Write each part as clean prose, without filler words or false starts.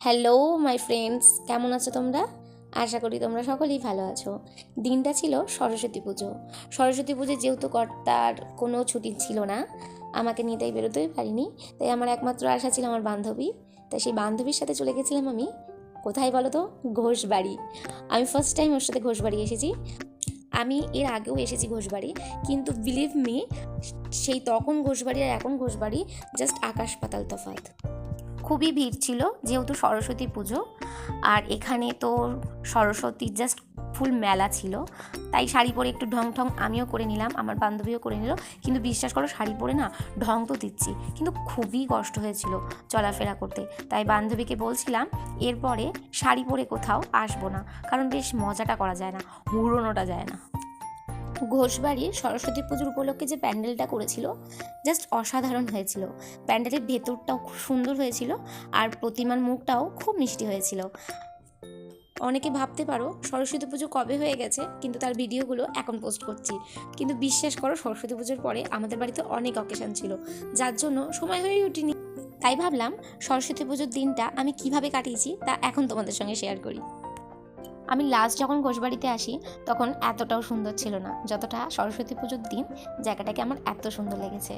Hello my friends, কেমন আছো তোমরা? আশা করি তোমরা সকলেই ভালো আছো। দিনটা ছিল সরস্বতী পুজো। সরস্বতী পুজো যেহেতু কর্তার কোনো ছুটি ছিল না, আমাকে নিয়ে তাই বেরোতেই পারিনি। তাই আমার একমাত্র আশা ছিল আমার বান্ধবী। তাই সেই বান্ধবীর সাথে চলে গেছিলাম আমি কোথায় বলো তো? ঘোষবাড়ি। আমি ফার্স্ট টাইম ওর সাথে ঘোষবাড়ি এসেছি। আমি এর আগেও এসেছি ঘোষবাড়ি, কিন্তু বিলিভ মি, সেই তখন ঘোষবাড়ি আর এখন ঘোষবাড়ি জাস্ট আকাশ পাতাল তফাৎ। খুবই ভিড় ছিল যেহেতু সরস্বতী পুজো, আর এখানে তো সরস্বতীর জাস্ট ফুল মেলা ছিল। তাই শাড়ি পরে একটু ঢং ঢং আমিও করে নিলাম, আমার বান্ধবীও করে নিল। কিন্তু বিশ্বাস করো, শাড়ি পরে না ঢং তো দিচ্ছি, কিন্তু খুবই কষ্ট হয়েছিল চলাফেরা করতে। তাই বান্ধবীকে বলছিলাম এরপরে শাড়ি পরে কোথাও আসবো না, কারণ বেশ মজাটা করা যায় না, হুড়োনোটা যায় না। ঘোষবাড়ির সরস্বতী পুজোর উপলক্ষে যে প্যান্ডেলটা করেছিল জাস্ট অসাধারণ হয়েছিল। প্যান্ডেলের ভেতরটাও খুব সুন্দর হয়েছিল, আর প্রতিমার মুখটাও খুব মিষ্টি হয়েছিল। অনেকে ভাবতে পারো সরস্বতী পুজো কবে হয়ে গেছে, কিন্তু তার ভিডিওগুলো এখন পোস্ট করছি। কিন্তু বিশ্বাস করো, সরস্বতী পুজোর পরে আমাদের বাড়িতে অনেক অকেশন ছিল, যার জন্য সময় হয়ে ওঠেনি। তাই ভাবলাম সরস্বতী পুজোর দিনটা আমি কিভাবে কাটিয়েছি তা এখন তোমাদের সঙ্গে শেয়ার করি। আমি লাস্ট যখন ঘোষবাড়িতে আসি তখন এতটাও সুন্দর ছিল না যতটা সরস্বতী পুজোর দিন জায়গাটাকে আমার এত সুন্দর লেগেছে।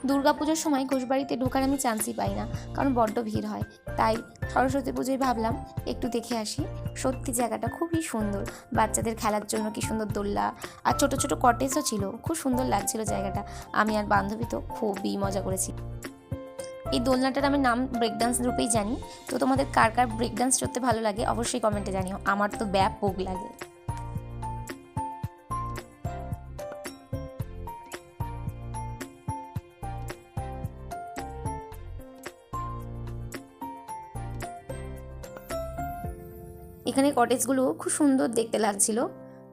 দুর্গাপুজোর সময় ঘোষবাড়িতে ঢোকার আমি চান্সই পাই না, কারণ বড্ড ভিড় হয়। তাই সরস্বতী পুজোয় ভাবলাম একটু দেখে আসি। সত্যি জায়গাটা খুবই সুন্দর, বাচ্চাদের খেলার জন্য কি সুন্দর দোলনা, আর ছোট ছোট কটেজও ছিল, খুব সুন্দর লাগছিল জায়গাটা। আমি আর বান্ধবী তো খুবই মজা করেছি। এই দোলনাটার আমি নাম ব্রেক ডান্স রূপেই জানি। তো তোমাদের কার কার ব্রেক ডান্স করতে ভালো লাগে অবশ্যই কমেন্টে জানিও, আমার তো ব্যাপক লাগে। এখানে কটেজগুলো খুব সুন্দর দেখতে লাগছিল।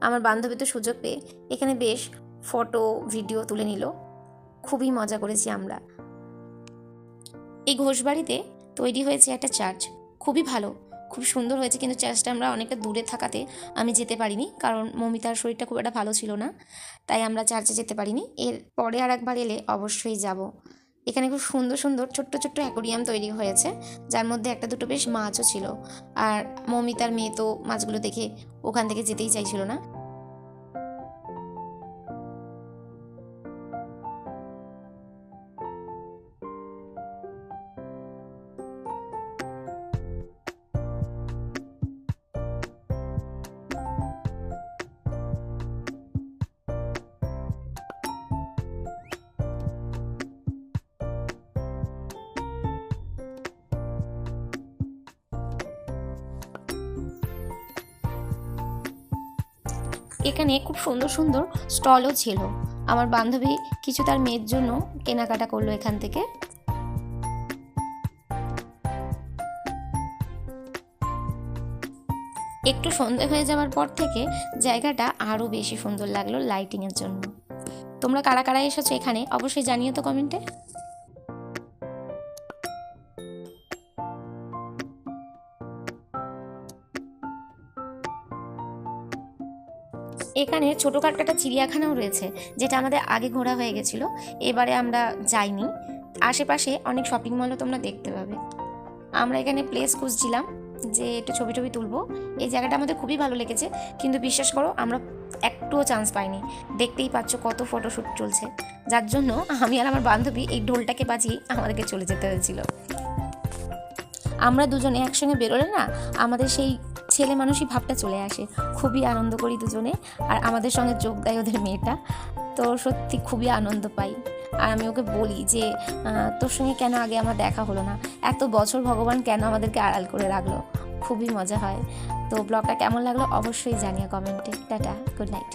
আমার বান্ধবী তো সুযোগ পেয়ে এখানে বেশ ফটো ভিডিও তুলে নিল, খুবই মজা করেছি আমরা। এই ঘোষবাড়িতে তৈরি হয়েছে একটা চার্চ, খুবই ভালো, খুব সুন্দর হয়েছে। কিন্তু চার্চটা আমরা অনেকটা দূরে থাকাতে আমি যেতে পারিনি, কারণ মমিতার শরীরটা খুব একটা ভালো ছিল না, তাই আমরা চার্চে যেতে পারিনি। এর পরে আর একবার এলে অবশ্যই যাব। এখানে খুব সুন্দর সুন্দর ছোট্ট ছোট্ট অ্যাকোরিয়াম তৈরি হয়েছে, যার মধ্যে একটা দুটো বেশ মাছও ছিল। আর মমিতার মেয়ে তো মাছগুলো দেখে ওখান থেকে যেতেই চাইছিল না। এখানে খুব সুন্দর সুন্দর স্টলও ছিল। আমার বান্ধবী কিছু তার মেয়ের জন্য কেনাকাটা করলো এখান থেকে। একটু সন্ধে হয়ে যাওয়ার পর থেকে জায়গাটা আরও বেশি সুন্দর লাগলো লাইটিংয়ের জন্য। তোমরা কারা কারা এসেছো এখানে অবশ্যই জানিও তো কমেন্টে। এখানে ছোটোখাটো একটা চিড়িয়াখানাও রয়েছে, যেটা আমাদের আগে ঘোরা হয়ে গেছিলো, এবারে আমরা যাইনি। আশেপাশে অনেক শপিং মলও তোমরা দেখতে পাবে। আমরা এখানে প্লেস খুঁজছিলাম যে একটু ছবি টবি তুলবো। এই জায়গাটা আমাদের খুবই ভালো লেগেছে, কিন্তু বিশ্বাস করো আমরা একটুও চান্স পাইনি। দেখতেই পাচ্ছ কত ফটোশ্যুট চলছে, যার জন্য আমি আর আমার বান্ধবী এই ঢোলটাকে বাজিয়ে আমাদেরকে চলে যেতে হয়েছিল। আমরা দুজনে একসঙ্গে বেরোলে না আমাদের সেই ছেলে মানুষই ভাবটা চলে আসে, খুবই আনন্দ করি দুজনে। আর আমাদের সঙ্গে যোগ দেয় ওদের মেয়েটা, তো সত্যি খুবই আনন্দ পাই। আর আমি ওকে বলি যে তোর সঙ্গে কেন আগে আমার দেখা হলো না, এত বছর ভগবান কেন আমাদেরকে আড়াল করে রাখলো। খুবই মজা হয়। তো ব্লগটা কেমন লাগলো অবশ্যই জানিও কমেন্টে। Tata, good night.